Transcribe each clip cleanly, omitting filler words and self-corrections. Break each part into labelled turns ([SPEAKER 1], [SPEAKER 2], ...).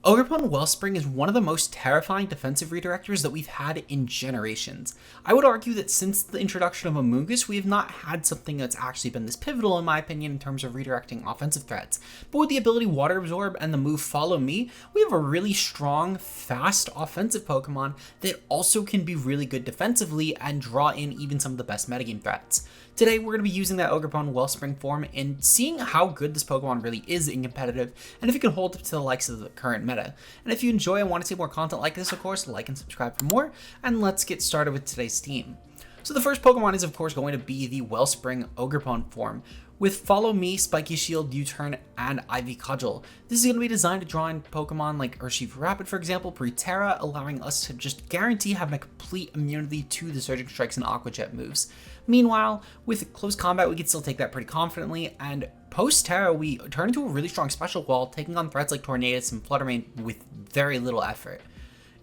[SPEAKER 1] Ogerpon-Wellspring is one of the most terrifying defensive redirectors that we've had in generations. I would argue that since the introduction of Amoonguss, we have not had something that's actually been this pivotal, in my opinion, in terms of redirecting offensive threats. But with the ability Water Absorb and the move Follow Me, we have a really strong, fast offensive Pokemon that also can be really good defensively and draw in even some of the best metagame threats. Today, we're going to be using that Ogerpon-Wellspring form and seeing how good this Pokemon really is in competitive, and if it can hold up to the likes of the current meta. And if you enjoy and want to see more content like this, of course, like and subscribe for more, and let's get started with today's team. So the first Pokemon is, of course, going to be the Wellspring Ogerpon form, with Follow Me, Spiky Shield, U-Turn, and Ivy Cudgel. This is going to be designed to draw in Pokemon like Urshifu Rapid, for example, pre-Tera, allowing us to just guarantee having a complete immunity to the Surging Strikes and Aqua Jet moves. Meanwhile, with close combat, we can still take that pretty confidently, and post-Tera, we turn into a really strong special wall, taking on threats like Tornadus and Flutter Mane with very little effort.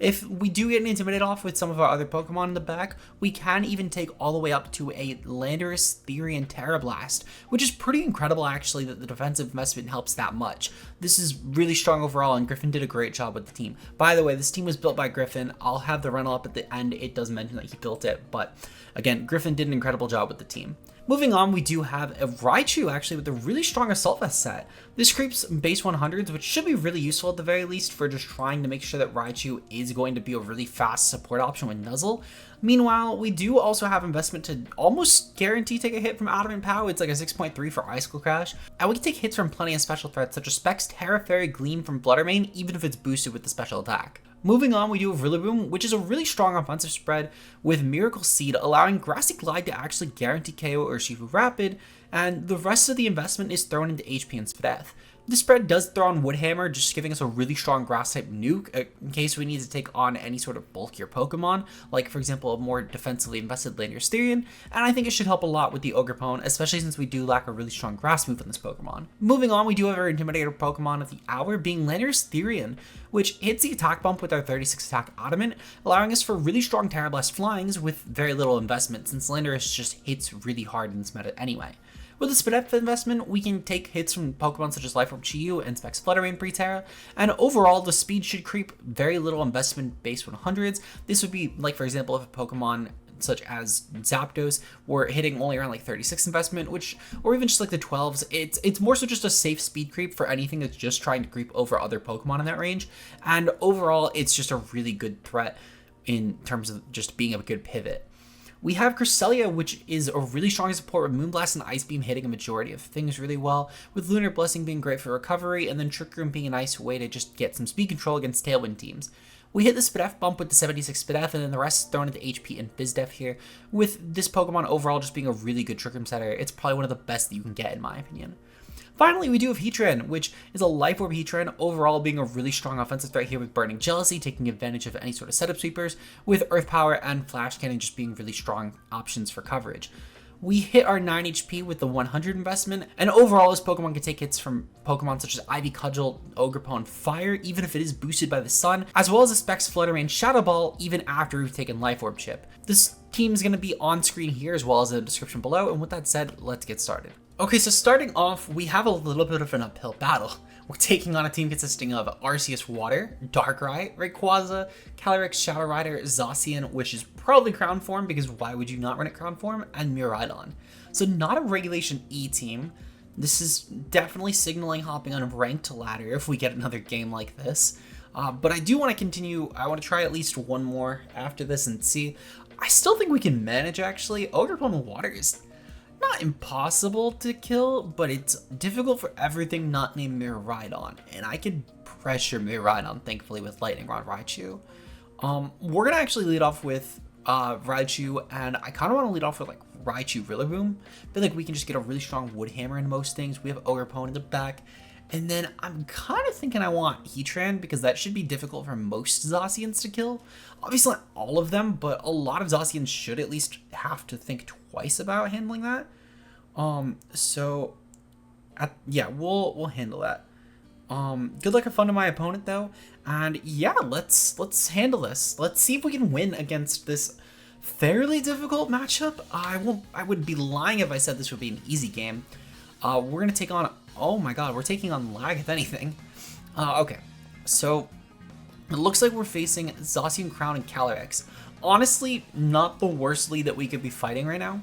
[SPEAKER 1] If we do get an Intimidate off with some of our other Pokemon in the back, we can even take all the way up to a Landorus-Therian Tera Blast, which is pretty incredible actually that the defensive investment helps that much. This is really strong overall, and Griffin did a great job with the team. By the way, this team was built by Griffin. I'll have the rental up at the end. It does mention that he built it, but again, Griffin did an incredible job with the team. Moving on, we do have a Raichu actually with a really strong Assault Vest set. This creeps base 100s, which should be really useful at the very least for just trying to make sure that Raichu is going to be a really fast support option with Nuzzle. Meanwhile, we do also have investment to almost guarantee take a hit from Adamant Pow. It's like a 6.3 for Icicle Crash. And we can take hits from plenty of special threats such as Specs Tera Fairy Gleam from Flutter Mane, even if it's boosted with the special attack. Moving on, we do have Rillaboom, which is a really strong offensive spread with Miracle Seed, allowing Grassy Glide to actually guarantee KO or Urshifu Rapid, and the rest of the investment is thrown into HP and Spadef. This spread does throw on Woodhammer, just giving us a really strong Grass-type nuke in case we need to take on any sort of bulkier Pokemon, like for example a more defensively invested Landorus-Therian, and I think it should help a lot with the Ogerpon, especially since we do lack a really strong Grass move in this Pokemon. Moving on, we do have our Intimidator Pokemon of the hour being Landorus-Therian, which hits the attack bump with our 36 attack Adamant, allowing us for really strong Tera Blast flyings with very little investment, since Landorus just hits really hard in this meta anyway. With the Spadef investment, we can take hits from Pokemon such as Life Orb Chi-Yu and Specs Flutter Mane pre-Tera, and overall the speed should creep very little investment base 100s. This would be like, for example, if a Pokemon such as Zapdos were hitting only around like 36 investment, or even just like the 12s, it's more so just a safe speed creep for anything that's just trying to creep over other Pokemon in that range, and overall it's just a really good threat in terms of just being a good pivot. We have Cresselia, which is a really strong support with Moonblast and Ice Beam hitting a majority of things really well, with Lunar Blessing being great for recovery, and then Trick Room being a nice way to just get some speed control against Tailwind teams. We hit the Spadef bump with the 76 Spadef, and then the rest is thrown into HP and FizzDef here, with this Pokemon overall just being a really good Trick Room setter. It's probably one of the best that you can get in my opinion. Finally, we do have Heatran, which is a Life Orb Heatran, overall being a really strong offensive threat here with Burning Jealousy, taking advantage of any sort of setup sweepers, with Earth Power and Flash Cannon just being really strong options for coverage. We hit our 9 HP with the 100 investment, and overall this Pokemon can take hits from Pokemon such as Ivy Cudgel, Ogerpon Fire, even if it is boosted by the sun, as well as the Specs Flutter Mane Shadow Ball, even after we've taken Life Orb Chip. This team is going to be on screen here as well as in the description below, and with that said, let's get started. Okay, so starting off, we have a little bit of an uphill battle. We're taking on a team consisting of Arceus Water, Darkrai, Rayquaza, Calyrex Shower Rider, Zacian, which is probably Crown Form because why would you not run it Crown Form, and Miraidon. So not a Regulation E team. This is definitely signaling hopping on a ranked ladder if we get another game like this. But I do want to continue. I want to try at least one more after this and see. I still think we can manage actually. Ogerpon Water is not impossible to kill, but it's difficult for everything not named Miraidon, and I can pressure Miraidon thankfully with Lightning Rod Raichu. We're gonna actually lead off with Raichu, and I kind of want to lead off with like Raichu Rillaboom. I feel like we can just get a really strong Wood Hammer in most things. We have Ogerpon in the back, and then I'm kind of thinking I want Heatran because that should be difficult for most Zacians to kill. Obviously not all of them, but a lot of Zacians should at least have to think twice about handling that. Yeah, we'll handle that. Good luck and fun to my opponent though, and yeah, let's handle this. Let's see if we can win against this fairly difficult matchup. I would be lying if I said this would be an easy game. We're gonna take on, oh my god, we're taking on lag if anything. Okay, So it looks like we're facing Zacian Crown and Calyrex. Honestly, not the worst lead that we could be fighting right now.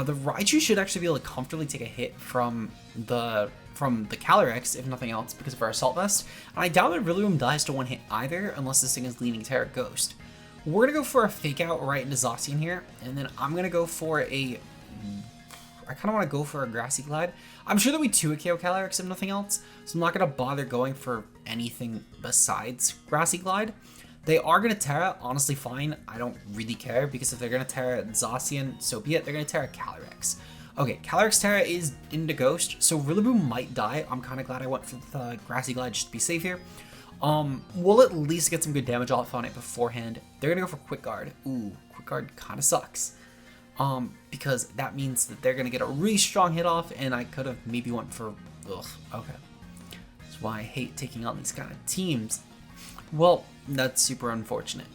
[SPEAKER 1] The Raichu should actually be able to comfortably take a hit from the Calyrex, if nothing else, because of our Assault Vest. And I doubt that Rillaboom dies to one hit either, unless this thing is leaning Tera Ghost. We're gonna go for a Fake Out right into Zacian here, and then I'm gonna go for a... I kind of want to go for a Grassy Glide. I'm sure that we 2-KO Calyrex if nothing else, so I'm not going to bother going for anything besides Grassy Glide. They are going to Tera, honestly fine. I don't really care, because if they're going to Tera Zacian, so be it. They're going to Tera Calyrex. Okay, Calyrex Tera is into Ghost, so Rillaboom might die. I'm kind of glad I went for the Grassy Glide just to be safe here. We'll at least get some good damage off on it beforehand. They're going to go for Quick Guard. Ooh, Quick Guard kind of sucks. Because that means that they're gonna get a really strong hit off, and I could have maybe went for, okay. That's why I hate taking on these kind of teams. Well, that's super unfortunate.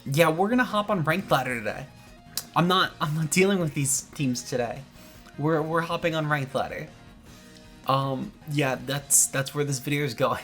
[SPEAKER 1] Yeah, we're gonna hop on Ranked Ladder today. I'm not dealing with these teams today. We're hopping on Ranked Ladder. Yeah, that's where this video is going.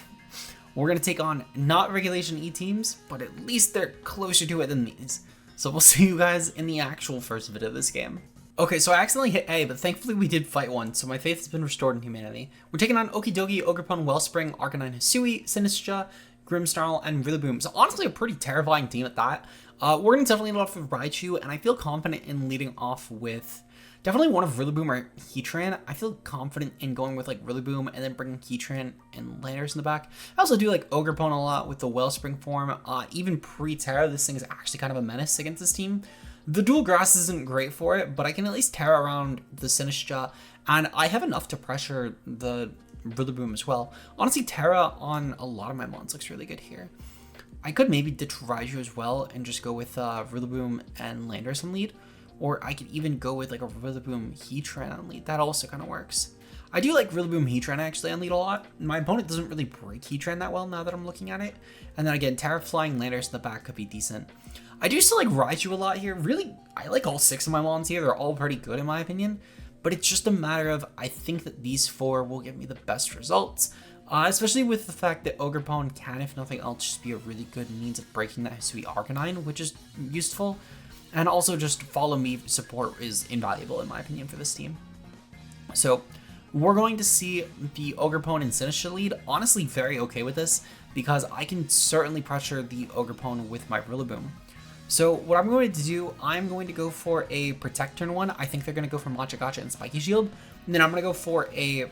[SPEAKER 1] We're going to take on not Regulation E teams, but at least they're closer to it than these. So we'll see you guys in the actual first bit of this game. Okay, so I accidentally hit A, but thankfully we did fight one, so my faith has been restored in humanity. We're taking on Okidogi, Ogerpon-Wellspring, Arcanine Hisui, Sinistcha, Grimmsnarl, and Rillaboom. So honestly a pretty terrifying team at that. We're going to definitely lead off with Raichu, and I feel confident in leading off with... definitely one of Rillaboom or Heatran. I feel confident in going with like Rillaboom and then bringing Heatran and Landorus in the back. I also do like Ogerpon a lot with the Wellspring form. Even pre-Tera, this thing is actually kind of a menace against this team. The dual grass isn't great for it, but I can at least Tera around the Sinistcha, and I have enough to pressure the Rillaboom as well. Honestly, Tera on a lot of my mons looks really good here. I could maybe ditch Raichu as well and just go with Rillaboom and Landorus in lead. Or I could even go with like a Rillaboom Heatran on lead. That also kind of works. I do like Rillaboom Heatran actually on lead a lot. My opponent doesn't really break Heatran that well now that I'm looking at it. And then again, Tera Flying Landorus in the back could be decent. I do still like Raichu a lot here. Really, I like all 6 of my mons here. They're all pretty good in my opinion. But it's just a matter of, I think that these 4 will give me the best results. Especially with the fact that Ogerpon can, if nothing else, just be a really good means of breaking that Hisui Arcanine, which is useful. And also just follow me support is invaluable in my opinion for this team. So we're going to see the Ogerpon and Sinistcha lead. Honestly, very okay with this because I can certainly pressure the Ogerpon with my Rillaboom. So what I'm going to do, I'm going to go for a Protect turn 1. I think they're going to go for Matcha Gotcha and Spiky Shield. And then I'm going to go for a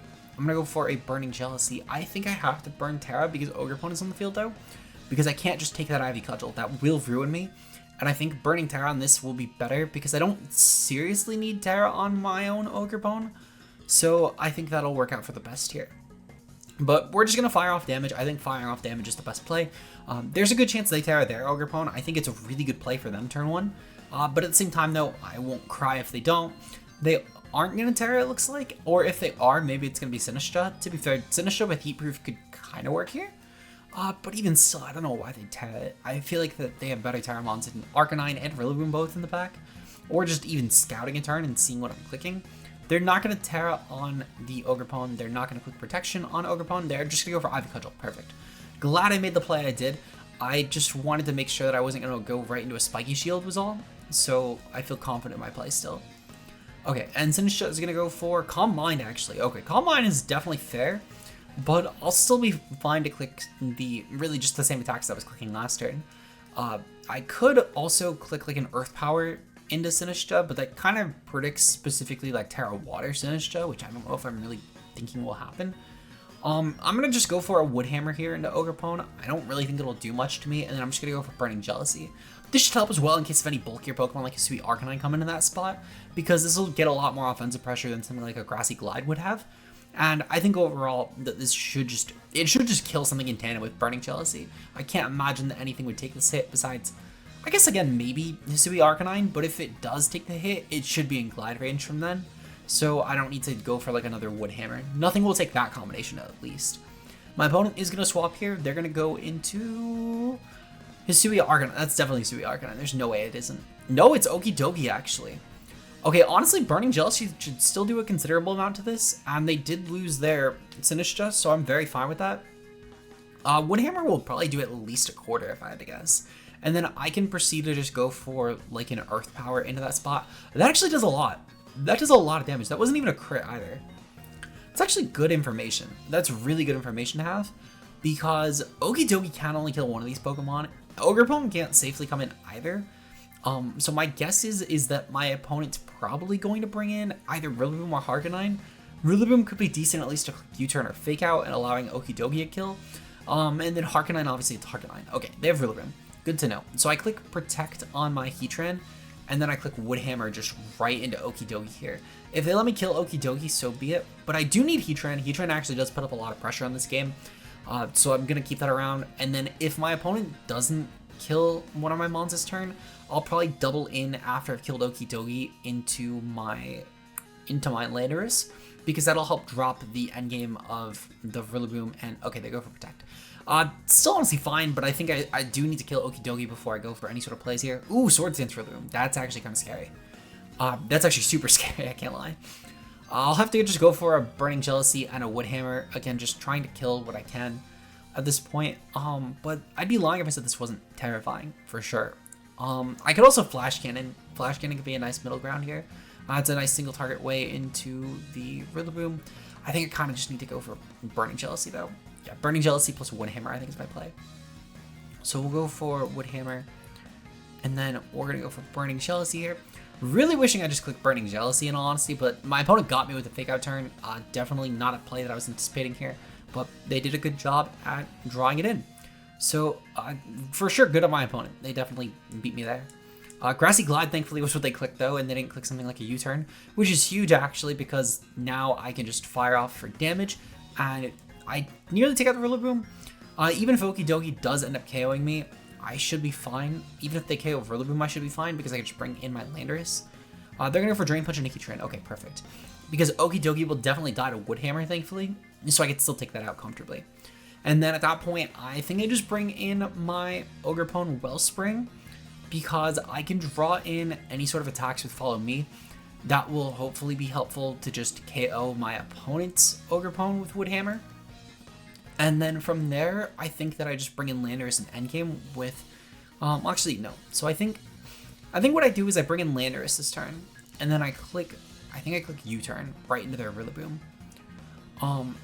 [SPEAKER 1] Burning Jealousy. I think I have to burn Tera because Ogerpon is on the field though. Because I can't just take that Ivy Cudgel. That will ruin me. And I think burning Tera on this will be better because I don't seriously need Tera on my own Ogerpon. So I think that'll work out for the best here. But we're just going to fire off damage. I think firing off damage is the best play. There's a good chance they Tera their Ogerpon. I think it's a really good play for them turn 1. But at the same time though, I won't cry if they don't. They aren't going to Tera it looks like. Or if they are, maybe it's going to be Sinistcha. To be fair, Sinistcha with Heatproof could kind of work here. But even still, I don't know why they Tera it. I feel like that they have better Terramons in Arcanine and Rillaboom both in the back. Or just even scouting a turn and seeing what I'm clicking. They're not going to Tera on the Ogerpon. They're not going to click Protection on Ogerpon. They're just going to go for Ivy Cudgel. Perfect. Glad I made the play I did. I just wanted to make sure that I wasn't going to go right into a Spiky Shield was all. So I feel confident in my play still. Okay, and Sinistcha is going to go for Calm Mind actually. Okay, Calm Mind is definitely fair. But I'll still be fine to click really just the same attacks that I was clicking last turn. I could also click like an Earth Power into Sinistcha, but that kind of predicts specifically like Tera Water Sinistcha, which I don't know if I'm really thinking will happen. I'm going to just go for a Wood Hammer here into Ogerpon. I don't really think it'll do much to me, and then I'm just going to go for Burning Jealousy. This should help as well in case of any bulkier Pokemon like a Sweet Arcanine come into that spot, because this will get a lot more offensive pressure than something like a Grassy Glide would have. And I think overall that this should just kill something in tandem with Burning Jealousy. I can't imagine that anything would take this hit besides, I guess again, maybe Hisui Arcanine, but if it does take the hit, it should be in glide range from then. So I don't need to go for like another Wood Hammer. Nothing will take that combination at least. My opponent is going to swap here. They're going to go into Hisui Arcanine. That's definitely Hisui Arcanine. There's no way it isn't. No, it's Okidogi actually. Okay, honestly, Burning Jealousy should still do a considerable amount to this, and they did lose their Sinistcha, so I'm very fine with that. Woodhammer will probably do at least a quarter if I had to guess. And then I can proceed to just go for like an Earth Power into that spot. That actually does a lot. That does a lot of damage. That wasn't even a crit either. It's actually good information. That's really good information to have because Okidogi can only kill one of these Pokemon. Ogerpon can't safely come in either. So my guess is that my opponent's probably going to bring in either Rillaboom or Harganine. Rillaboom could be decent at least to U-turn or Fake Out and allowing Okidogi a kill. And then Harganine, obviously it's Harganine. Okay, they have Rillaboom. Good to know. So I click Protect on my Heatran, and then I click Woodhammer just right into Okidogi here. If they let me kill Okidogi, so be it. But I do need Heatran. Heatran actually does put up a lot of pressure on this game. So I'm going to keep that around. And then if my opponent doesn't kill one of my mons this turn, I'll probably double in after I've killed Okidogi into my Landorus, because that'll help drop the endgame of the Rillaboom. And okay, they go for Protect. Still honestly fine, but I think I do need to kill Okidogi before I go for any sort of plays here. Ooh, Swords Dance Rillaboom. That's actually kind of scary. That's actually super scary, I can't lie. I'll have to just go for a Burning Jealousy and a Woodhammer. Again, just trying to kill what I can at this point. But I'd be lying if I said this wasn't terrifying, for sure. I could also Flash Cannon. Flash Cannon could be a nice middle ground here. It's a nice single target way into the Rillaboom. I think I kind of just need to go for Burning Jealousy though. Yeah, Burning Jealousy plus Woodhammer I think is my play. So we'll go for Woodhammer, and then we're gonna go for Burning Jealousy here. Really wishing I just clicked Burning Jealousy in all honesty, but my opponent got me with a Fake Out turn. Definitely not a play that I was anticipating here, but they did a good job at drawing it in. So for sure, good on my opponent. They definitely beat me there. Grassy Glide, thankfully, was what they clicked, though, and they didn't click something like a U-turn, which is huge, actually, because now I can just fire off for damage, and I nearly take out the Rillaboom. Even if Okidogi does end up KOing me, I should be fine. Even if they KO Rillaboom, I should be fine, because I can just bring in my Landorus. They're going to go for Drain Punch and Heatran. Okay, perfect. Because Okidogi will definitely die to Woodhammer, thankfully, so I can still take that out comfortably. And then at that point, I think I just bring in my Ogerpon-Wellspring, because I can draw in any sort of attacks with Follow Me. That will hopefully be helpful to just KO my opponent's Ogerpon with Woodhammer. And then from there, I think that I just bring in Landorus and endgame with... actually, no. So I think what I do is I bring in Landorus this turn, and then I click U-turn right into their Rillaboom.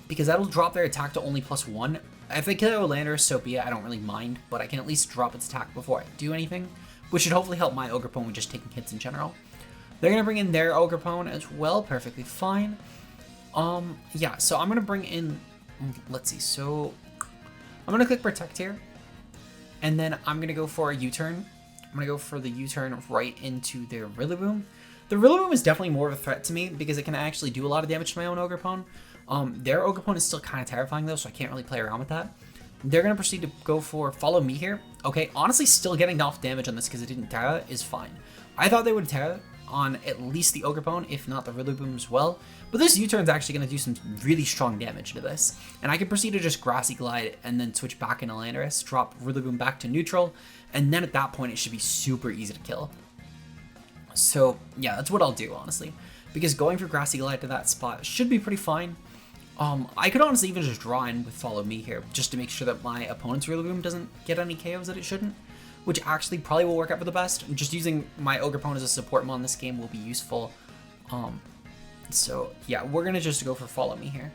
[SPEAKER 1] Because that'll drop their attack to only +1. If they kill Landorus, so be it, I don't really mind, but I can at least drop its attack before I do anything, which should hopefully help my Ogerpon with just taking hits in general. They're going to bring in their Ogerpon as well, perfectly fine. Yeah, so I'm going to bring in, let's see, so I'm going to click Protect here, and then I'm going to go for a U-turn. I'm going to go for the U-turn right into their Rillaboom. The Rillaboom is definitely more of a threat to me because it can actually do a lot of damage to my own Ogerpon. Their Ogerpon is still kind of terrifying though, so I can't really play around with that. They're going to proceed to go for Follow Me here. Okay, honestly, still getting off damage on this because it didn't Tera is fine. I thought they would Tera on at least the Ogerpon, if not the Rillaboom as well. But this U-turn is actually going to do some really strong damage to this. And I can proceed to just Grassy Glide and then switch back into Landorus, drop Rillaboom back to neutral, and then at that point it should be super easy to kill. So yeah, that's what I'll do, honestly. Because going for Grassy Glide to that spot should be pretty fine. I could honestly even just draw in with Follow Me here, just to make sure that my opponent's Rillaboom doesn't get any KOs that it shouldn't, which actually probably will work out for the best. Just using my Ogerpon as a support mon this game will be useful. So yeah, we're going to just go for Follow Me here.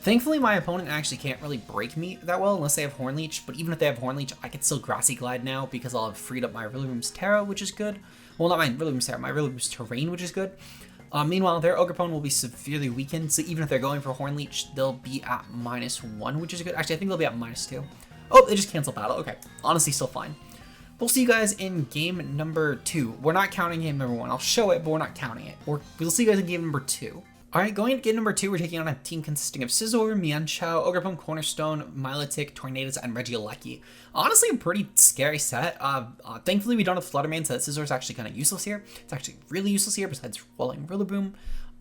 [SPEAKER 1] Thankfully, my opponent actually can't really break me that well unless they have Horn Leech, but even if they have Horn Leech, I can still Grassy Glide now because I'll have freed up my Rillaboom's Tera, which is good. Well, not my Rillaboom's Tera, my Rillaboom's Terrain, which is good. Meanwhile, their Ogerpon will be severely weakened, so even if they're going for Horn Leech, they'll be at -1, which is good. Actually, I think they'll be at -2. Oh, they just cancel battle. Okay, honestly, still fine. We'll see you guys in game number 2. We're not counting game number 1. I'll show it, but we're not counting it. We'll see you guys in game number 2. Alright, going into game number 2, we're taking on a team consisting of Scizor, Mienshao, Ogerpon Cornerstone, Milotic, Tornadus, and Regieleki. Honestly, a pretty scary set. Thankfully, we don't have Fluttermane, so that Scizor is actually kind of useless here. It's actually really useless here, besides rolling Rillaboom.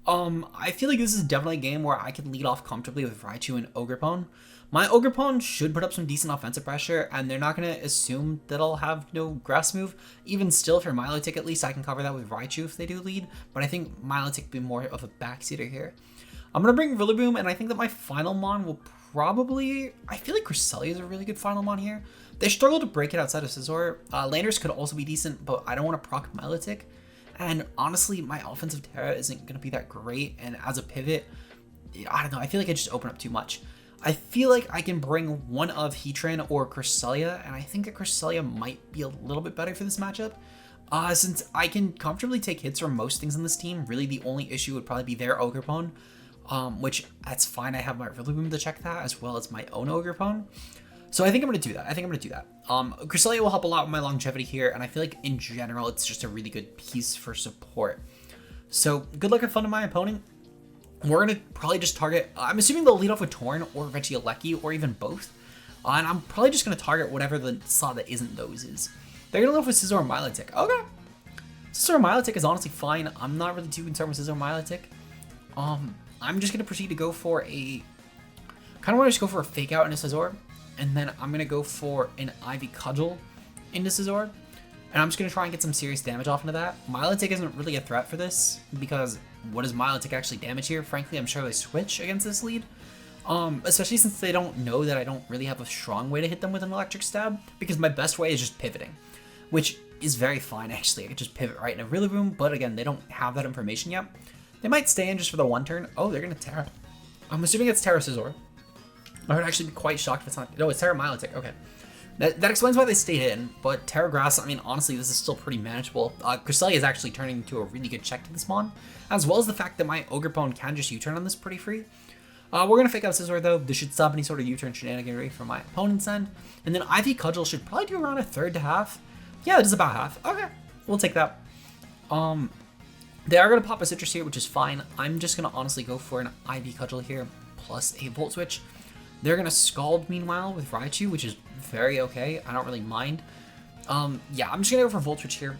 [SPEAKER 1] I feel like this is definitely a game where I can lead off comfortably with Raichu and Ogerpon. My Ogerpon should put up some decent offensive pressure, and they're not going to assume that I'll have no grass move. Even still, for Milotic at least, I can cover that with Raichu if they do lead, but I think Milotic will be more of a backseater here. I'm going to bring Rillaboom, and I think that my final Mon will probably... I feel like Cresselia is a really good final Mon here. They struggle to break it outside of Scizor. Landorus could also be decent, but I don't want to proc Milotic. And honestly, my offensive Tera isn't going to be that great, and as a pivot, I don't know, I feel like I just open up too much. I feel like I can bring one of Heatran or Cresselia, and I think that Cresselia might be a little bit better for this matchup. Since I can comfortably take hits from most things in this team, really the only issue would probably be their Ogerpon, which that's fine. I have my Rillaboom to check that, as well as my own Ogerpon. So I think I'm going to do that. Cresselia will help a lot with my longevity here, and I feel like in general, it's just a really good piece for support. So good luck and fun to my opponent. We're going to probably just target, I'm assuming they'll lead off with Torn or Regieleki or even both. And I'm probably just going to target whatever the slot that isn't those is. They're going to lead off with Scizor or Milotic. Okay. Scizor or Milotic is honestly fine. I'm not really too concerned with Scizor or Milotic. I'm just going to proceed to go for a, kind of want to just go for a fake out into Scizor. And then I'm going to go for an Ivy Cudgel into Scizor. And I'm just going to try and get some serious damage off into that. Milotic isn't really a threat for this, because what does Milotic actually damage here? Frankly, I'm sure they switch against this lead. Especially since they don't know that I don't really have a strong way to hit them with an electric stab, because my best way is just pivoting, which is very fine actually. I could just pivot right in a Rillaboom, but again, they don't have that information yet. They might stay in just for the one turn. Oh, they're going to Tera. I'm assuming it's Tera Scizor. I would actually be quite shocked if it's not. No, it's Tera Milotic. Okay. That explains why they stayed in, but Tera Grass, I mean, honestly, this is still pretty manageable. Cresselia is actually turning into a really good check to this Mon, as well as the fact that my Ogerpon can just U-turn on this pretty free. We're going to fake out Scizor, though. This should stop any sort of U-turn shenaniganry from my opponent's end. And then Ivy Cudgel should probably do around a third to half. Yeah, it is about half. Okay, we'll take that. They are going to pop a Citrus here, which is fine. I'm just going to honestly go for an Ivy Cudgel here, plus a Volt Switch. They're going to Scald, meanwhile, with Raichu, which is very okay. I don't really mind. Yeah, I'm just going to go for Volt Switch here.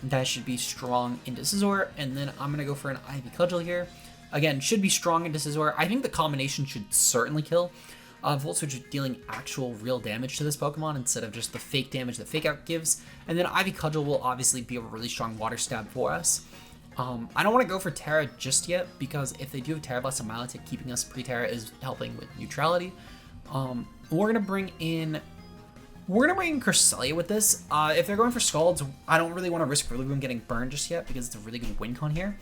[SPEAKER 1] That should be strong into Scizor, and then I'm going to go for an Ivy Cudgel here. Again, should be strong into Scizor. I think the combination should certainly kill. Volt Switch is dealing actual real damage to this Pokemon instead of just the fake damage that Fake Out gives. And then Ivy Cudgel will obviously be a really strong Water Stab for us. I don't want to go for Tera just yet, because if they do have Tera Blast and Milotic, keeping us pre-Tera is helping with neutrality. We're gonna bring in Cresselia with this. If they're going for Scalds, I don't really want to risk Rillaboom getting burned just yet, because it's a really good win con here.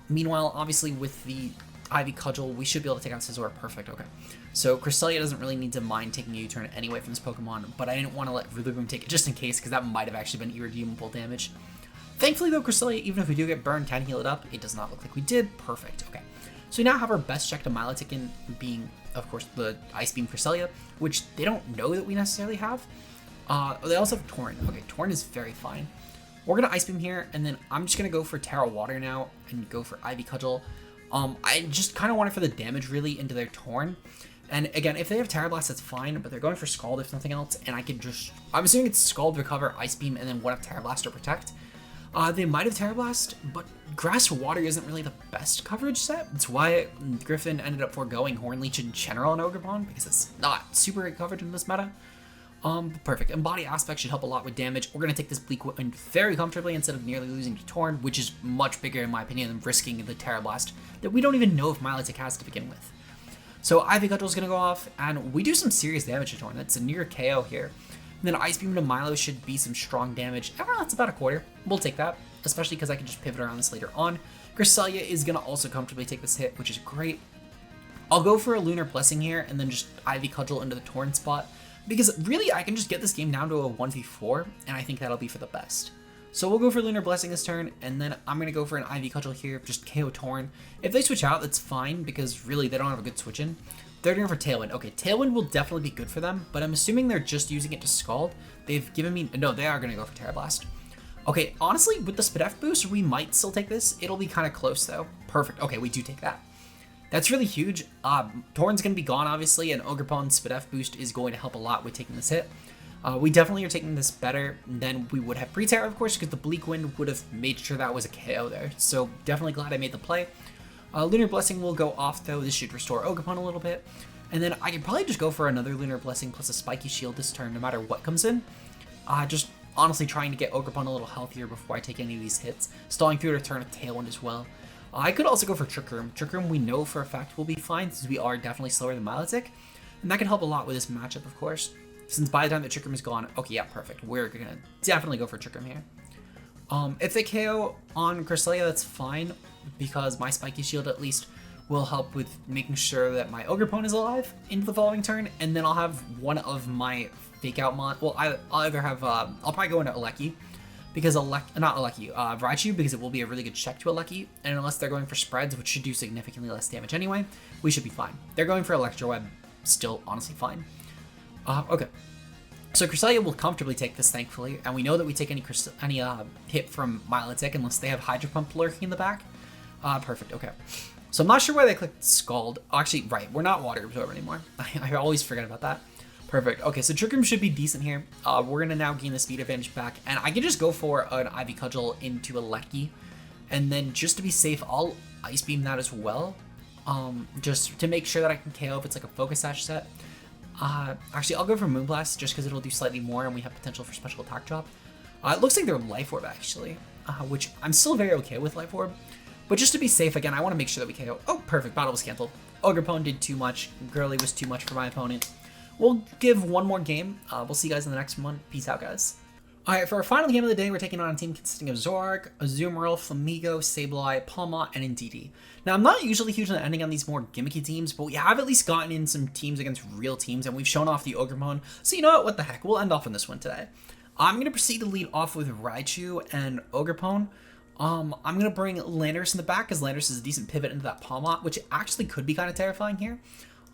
[SPEAKER 1] Meanwhile, obviously with the Ivy Cudgel, we should be able to take out Scizor. Perfect. Okay, so Cresselia doesn't really need to mind taking a U-turn anyway from this Pokemon, but I didn't want to let Rillaboom take it just in case, because that might have actually been irredeemable damage. Thankfully, though, Cresselia, even if we do get burned, can heal it up. It does not look like we did. Perfect. Okay. So we now have our best check to Milotic in being, of course, the Ice Beam Cresselia, which they don't know that we necessarily have. They also have Torn. Okay, Torn is very fine. We're going to Ice Beam here, and then I'm just going to go for Tera Water now and go for Ivy Cudgel. I just kind of want it for the damage, really, into their Torn. And again, if they have Tera Blast, that's fine, but they're going for Scald if nothing else, and I can just... I'm assuming it's Scald, Recover, Ice Beam, and then one of Tera Blast or Protect. They might have Tera Blast, but Grass Water isn't really the best coverage set. That's why Griffin ended up foregoing Hornleech in general in Ogerpon, because it's not super great coverage in this meta. Perfect. Embody Aspect should help a lot with damage. We're going to take this Bleak Wind very comfortably instead of nearly losing to Torn, which is much bigger in my opinion than risking the Tera Blast that we don't even know if Milotic has to begin with. So Ivy Cudgel is going to go off, and we do some serious damage to Torn. That's a near KO here. And then Ice Beam to Milo should be some strong damage. That's about a quarter. We'll take that, especially because I can just pivot around this later on. Cresselia is going to also comfortably take this hit, which is great. I'll go for a Lunar Blessing here, and then just Ivy Cudgel into the Torn spot, because really I can just get this game down to a 1v4, and I think that'll be for the best. So we'll go for Lunar Blessing this turn, and then I'm going to go for an Ivy Cudgel here, just KO Torn. If they switch out, that's fine, because really they don't have a good switch in. They're going for Tailwind. Okay, Tailwind will definitely be good for them, but I'm assuming they're just using it to Scald. They've given me... No, they are going to go for Tera Blast. Okay, honestly, with the Spadef boost, we might still take this. It'll be kind of close, though. Perfect. Okay, we do take that. That's really huge. Torn's going to be gone, obviously, and Ogerpon's Spadef boost is going to help a lot with taking this hit. We definitely are taking this better than we would have pre-Tera, of course, because the Bleak Wind would have made sure that was a KO there. So definitely glad I made the play. Lunar Blessing will go off though. This should restore Ogerpon a little bit. And then I can probably just go for another Lunar Blessing plus a Spiky Shield this turn no matter what comes in. Just honestly trying to get Ogerpon a little healthier before I take any of these hits. Stalling through to turn a Tailwind as well. I could also go for Trick Room. Trick Room we know for a fact will be fine since we are definitely slower than Milotic. And that could help a lot with this matchup, of course. Since by the time the Trick Room is gone, okay, yeah, perfect. We're going to definitely go for Trick Room here. If they KO on Cresselia, that's fine, because my Spiky Shield at least will help with making sure that my Ogerpon is alive into the following turn, and then I'll have one of my Fake Out well, I'll either have, I'll probably go into Alecki, because Raichu, because it will be a really good check to Alecki, and unless they're going for spreads, which should do significantly less damage anyway, we should be fine. They're going for Electro Web, still honestly fine. Okay. So Cresselia will comfortably take this, thankfully, and we know that we take any hit from Milotic unless they have Hydro Pump lurking in the back. Perfect, okay. So I'm not sure why they clicked Scald. Actually, right, we're not Water Absorb anymore. I always forget about that. Perfect, okay, so Trick Room should be decent here. We're gonna now gain the speed advantage back, and I can just go for an Ivy Cudgel into a Alecki, and then just to be safe, I'll Ice Beam that as well, just to make sure that I can KO if it's like a Focus Sash set. Actually, I'll go for Moonblast just because it'll do slightly more and we have potential for special attack drop. It looks like they're Life Orb actually, which I'm still very okay with Life Orb. But just to be safe, again, I want to make sure that we KO. Oh, perfect. Battle was canceled. Ogerpon did too much. Girly was too much for my opponent. We'll give one more game. We'll see you guys in the next one. Peace out, guys. Alright, for our final game of the day, we're taking on a team consisting of Zoroark, Azumarill, Flamigo, Sableye, Palmot, and Indeedee. Now, I'm not usually huge on ending on these more gimmicky teams, but we have at least gotten in some teams against real teams, and we've shown off the Ogerpon. So you know what the heck, we'll end off on this one today. I'm going to proceed to lead off with Raichu and Ogerpon. I'm going to bring Landorus in the back, because Landorus is a decent pivot into that Palmot, which actually could be kind of terrifying here.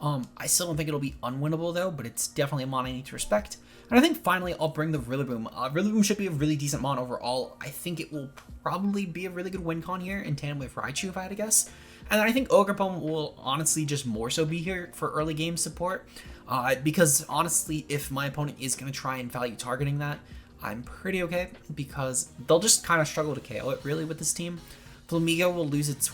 [SPEAKER 1] I still don't think it'll be unwinnable though, but it's definitely a mon I need to respect. And I think finally I'll bring the Rillaboom. Rillaboom should be a really decent mon overall. I think it will probably be a really good win con here in tandem with Raichu if I had to guess. And then I think Ogerpon will honestly just more so be here for early game support. Because honestly, if my opponent is going to try and value targeting that, I'm pretty okay because they'll just kind of struggle to KO it really with this team. Flamigo will lose its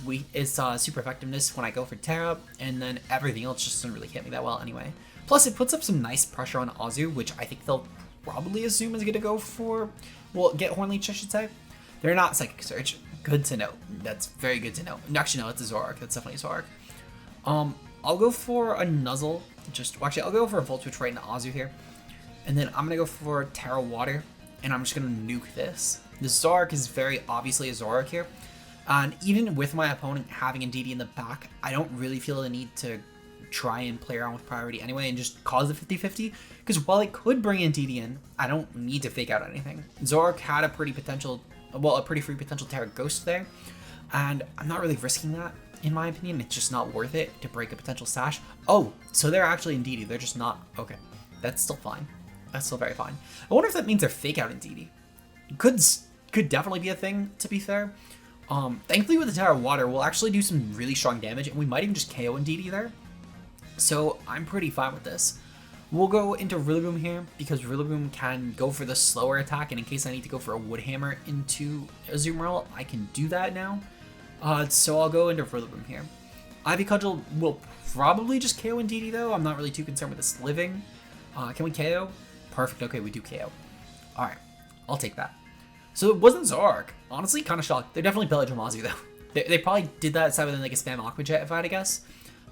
[SPEAKER 1] super effectiveness when I go for Tera, and then everything else just doesn't really hit me that well anyway. Plus, it puts up some nice pressure on Azu, which I think they'll probably assume is going to go for, well, get Hornleech, I should say. They're not Psychic Surge. Good to know. That's very good to know. Actually, no, it's a Zoroark. That's definitely a Zoroark. I'll go for a Nuzzle. Actually, I'll go for a Volt Switch right into Azu here. And then I'm going to go for Tera Water, and I'm just going to nuke this. The Zoroark is very obviously a Zoroark here. And even with my opponent having Indeedee in the back, I don't really feel the need to try and play around with priority anyway and just cause the 50-50. Because while it could bring Indeedee in, I don't need to fake out anything. Zoroark had a pretty free potential Tera Ghost there. And I'm not really risking that, in my opinion. It's just not worth it to break a potential Sash. Oh, so they're actually Indeedee. They're just not. Okay, that's still fine. That's still very fine. I wonder if that means they're fake out Indeedee. Could definitely be a thing, to be fair. Thankfully with the Tera Water, we'll actually do some really strong damage, and we might even just KO Indeedee there. So I'm pretty fine with this. We'll go into Rillaboom here, because Rillaboom can go for the slower attack, and in case I need to go for a Wood Hammer into Azumarill, I can do that now. So I'll go into Rillaboom here. Ivy Cudgel will probably just KO Indeedee though. I'm not really too concerned with this living. Can we KO? Perfect, okay, we do KO. Alright, I'll take that. So it wasn't Zoroark. Honestly, kind of shocked. They're definitely Pillage Amazu though. They probably did that aside than like a spam Aqua Jet if I had to guess.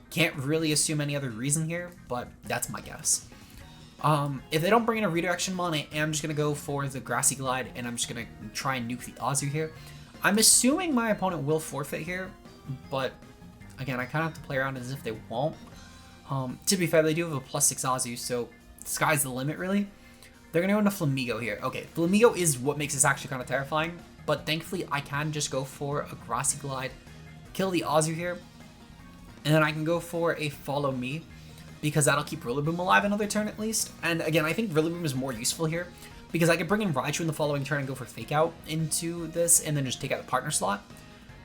[SPEAKER 1] Can't really assume any other reason here, but that's my guess. If they don't bring in a redirection mon, I am just going to go for the Grassy Glide, and I'm just going to try and nuke the Azu here. I'm assuming my opponent will forfeit here, but again, I kind of have to play around as if they won't. To be fair, they do have a +6 Azu, so sky's the limit really. They're going to go into Flamigo here. Okay, Flamigo is what makes this actually kind of terrifying, but thankfully I can just go for a Grassy Glide, kill the Azu here, and then I can go for a Follow Me, because that'll keep Rillaboom alive another turn at least. And again, I think Rillaboom is more useful here, because I could bring in Raichu in the following turn and go for Fake Out into this, and then just take out the partner slot,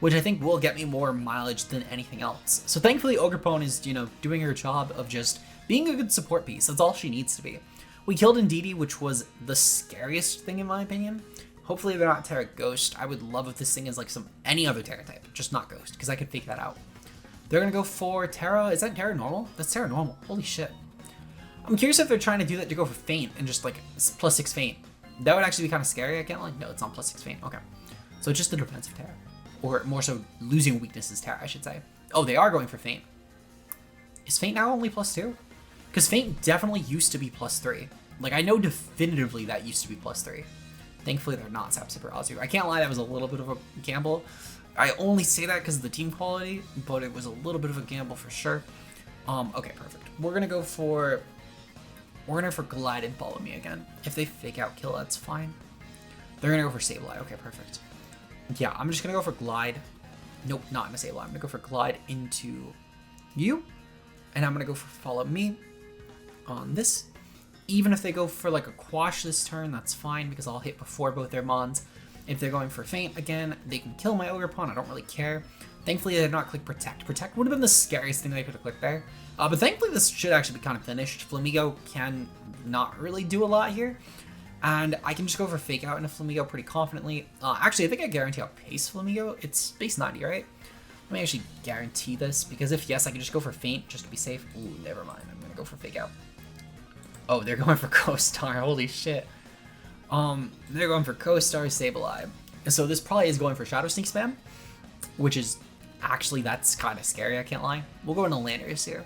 [SPEAKER 1] which I think will get me more mileage than anything else. So thankfully Ogerpon is, doing her job of just being a good support piece. That's all she needs to be. We killed Indeedee, which was the scariest thing in my opinion. Hopefully they're not Tera Ghost. I would love if this thing is like any other Tera type, just not Ghost, because I could fake that out. They're gonna go for Tera. Is that Tera normal? That's Tera normal. Holy shit. I'm curious if they're trying to do that to go for Feint and just like +6 Feint. That would actually be kind of scary. I can't like, no, it's not +6 Feint. Okay. So just the defensive Tera. Or more so losing weaknesses Tera, I should say. Oh, they are going for Feint. Is Feint now only +2? Because Feint definitely used to be +3. Like, I know definitively that used to be +3. Thankfully, they're not Sap Sipper Azu. I can't lie, that was a little bit of a gamble. I only say that because of the team quality, but it was a little bit of a gamble for sure. Okay, perfect. We're gonna go for Glide and Follow Me again. If they fake out kill, that's fine. They're gonna go for Sableye. Okay, perfect. Yeah, I'm just gonna go for Glide. Nope, not in a Sableye. I'm gonna go for Glide into you, and I'm gonna go for Follow Me on this. Even if they go for like a Quash this turn, that's fine because I'll hit before both their Mons. If they're going for Feint again, they can kill my Ogerpon. I don't really care. Thankfully, they did not click Protect. Protect would have been the scariest thing they could have clicked there. But thankfully, this should actually be kind of finished. Flamigo can not really do a lot here. And I can just go for Fake Out into Flamigo pretty confidently. Actually, I think I guarantee I'll pace Flamigo. It's base 90, right? Let me actually guarantee this, because if yes, I can just go for Feint just to be safe. Ooh, never mind. I'm going to go for Fake Out. Oh, they're going for Co-Star. Holy shit. They're going for Co-Star Sableye. So this probably is going for Shadow Sneak spam, which is actually, that's kind of scary, I can't lie. We'll go into Landorus here.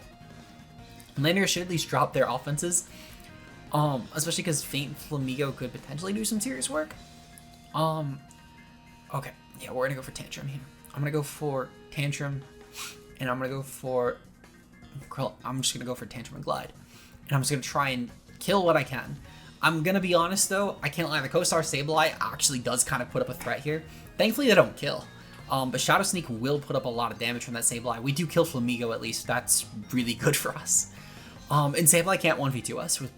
[SPEAKER 1] Landorus should at least drop their offenses, especially because Feint Flamigo could potentially do some serious work. Okay, yeah, we're gonna go for Tantrum here. I'm gonna go for Tantrum, and I'm gonna go for I'm just gonna go for Tantrum and Glide, and I'm just gonna try and kill what I can. I'm gonna be honest though, I can't lie, the Co-Star Sableye actually does kind of put up a threat here. Thankfully they don't kill. But Shadow Sneak will put up a lot of damage from that Sableye. We do kill Flamigo at least, that's really good for us. And Sableye can't 1v2 us with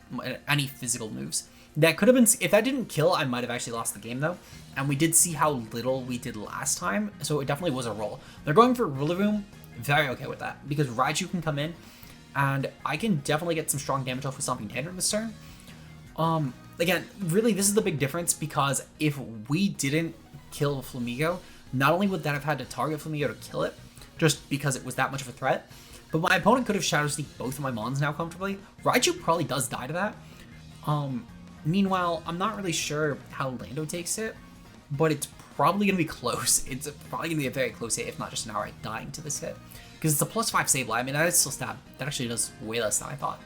[SPEAKER 1] any physical moves. That could have been, if that didn't kill, I might have actually lost the game though. And we did see how little we did last time, so it definitely was a roll. They're going for Rillaboom, very okay with that, because Raichu can come in, and I can definitely get some strong damage off with Stomping Tantrum this turn. Again, really, this is the big difference, because if we didn't kill Flamigo, not only would that have had to target Flamigo to kill it, just because it was that much of a threat, but my opponent could have Shadow Sneaked both of my Mons now comfortably. Raichu probably does die to that. Meanwhile, I'm not really sure how Lando takes it, but it's probably going to be close. It's probably going to be a very close hit, if not just an outright dying to this hit. Because it's a +5 Sableye. I mean, that is still stab. That actually does way less than I thought.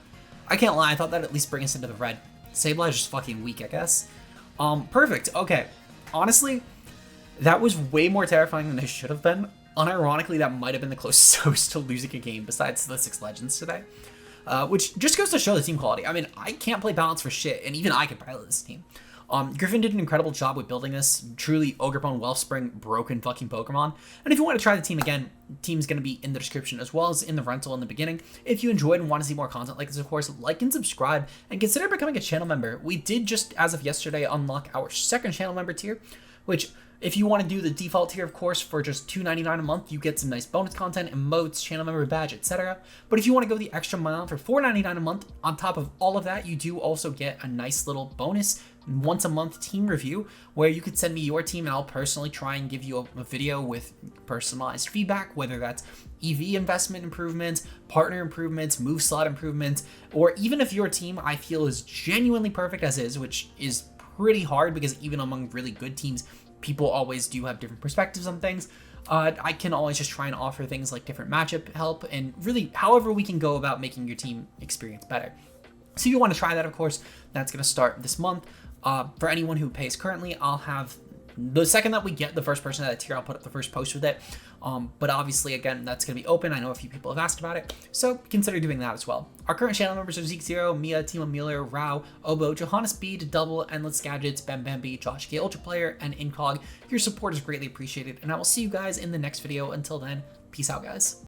[SPEAKER 1] I can't lie, I thought that'd at least bring us into the red. Sableye is just fucking weak, I guess. Perfect. Okay. Honestly, that was way more terrifying than it should have been. Unironically, that might have been the closest host to losing a game besides the 6 Legends today. Which just goes to show the team quality. I mean, I can't play balance for shit, and even I can pilot this team. Griffin did an incredible job with building this. Truly, Ogerpon-Wellspring broken fucking Pokemon. And if you want to try the team again, the team's going to be in the description as well as in the rental in the beginning. If you enjoyed and want to see more content like this, of course, like and subscribe, and consider becoming a channel member. We did just, as of yesterday, unlock our second channel member tier, which, if you want to do the default tier, of course, for just $2.99 a month, you get some nice bonus content, emotes, channel member badge, etc. But if you want to go the extra mile for $4.99 a month, on top of all of that, you do also get a nice little bonus once a month team review, where you could send me your team and I'll personally try and give you a video with personalized feedback, whether that's EV investment improvements, partner improvements, move slot improvements, or even if your team I feel is genuinely perfect as is, which is pretty hard because even among really good teams, people always do have different perspectives on things. I can always just try and offer things like different matchup help and really however we can go about making your team experience better. So if you want to try that, of course, that's going to start this month. For anyone who pays currently, I'll have, the second that we get the first person at a tier, I'll put up the first post with it. But obviously, again, that's going to be open. I know a few people have asked about it, so consider doing that as well. Our current channel members are Zeke0, Mia, Team Amelia, Rao, Obo, Johannes B, Double, Endless Gadgets, Bambambi, Josh K, Ultra Player, and Incog. Your support is greatly appreciated, and I will see you guys in the next video. Until then, peace out, guys.